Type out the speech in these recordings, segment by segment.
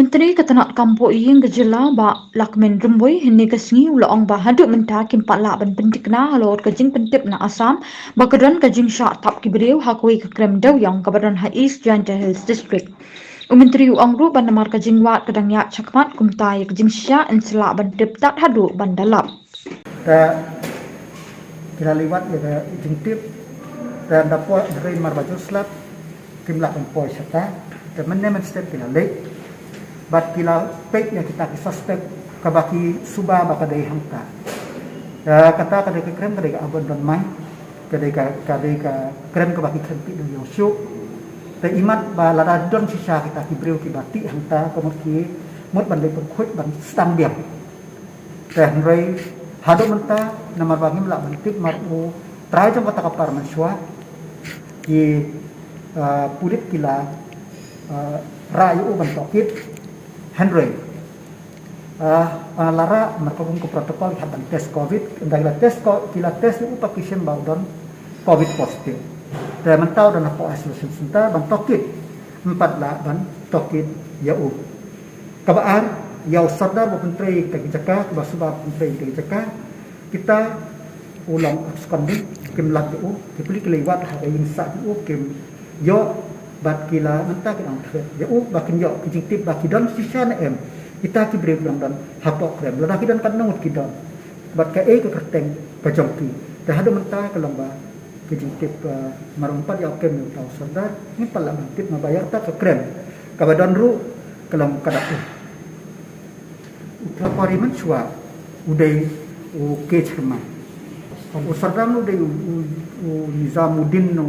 Menteri Ketenak Kampo Iying Gejela ba Lakmen Rumboi hini kesngi ulang ba haduk menta kimpat la ban pentikna halor kajing pentip na Assam ba kedran kajing syak tap kibriu hakui ke krem daw yang kabaran ha East Janta Hills District. Menteri uang ru ban namar kajing wat kadang yak cakmat kumtai kajing syak insela ban tip tak haduk ban dalap. Kita liwat ya jengtip dan dapat dari marbaju slap kimlak empoi serta dan menemen step kita lek bat kila pek yang kita suspek kabaki suba baka dari hangka kata kadai ke krem kadai ke abon don mai kadai ke krem kabaki krem pi don yosuk dan imat ba lada don sisa kita kibreu ki bati hangta kemudian mut bandai pengkut ban stang diam dan rei hado menta namar bagi melak bantip maru trai jong kata kapar mansua ki pulit kila rayu bantokit Henry lara merkabung ke protokol haban tes COVID dan kila tes itu pakisem baudon COVID positif dan mentau dan apa isolation center bantokit 4 la ban tokit yau kabaan yau sadar menteri tegi jaka basubab menteri tegi jaka kita ulang skanding kim lat u dipilih kelewat hari insa u kim yo bat kila mentah kita angkat ya bakin yo kijing tip baki dan sisa na kita ki brem dan hapok krem laki dan kan ngut kita bat ka ke kerteng kajongki dah ada mentah ke lomba kijing tip marumpat ya kem tau sadar ni pala tip mabayar ta ke krem kabadan ru kelam kadak Utapari mensua udai ke cerma usardam udai Nizamuddin no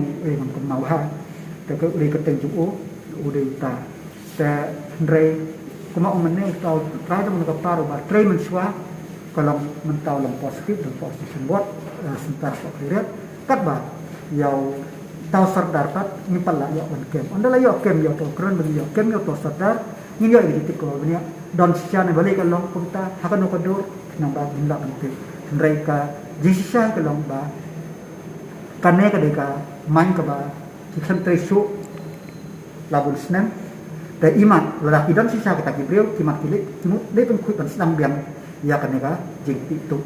kemauha ke udai ketenju udai ta ta ndrei kuma umane tau trai da menka paru ba trai mensua kalau mentau lam positif dan positif buat sentar kok lihat kat ba yau tau sardar kat ni pala yo ban kem andala yo kem yo to kran bagi yo kem yo to sardar ni yo di ko bania don sian balik kalau kita hakan ko do nang ba bunda penting ndrei ka jisha ka long ba kane ka de ka main ka ba kisan tresu labul snem dan iman lalaki dan sisa kita kibril kimat kilik timut dia pun kuitan sedang biang ya kane ka jing itu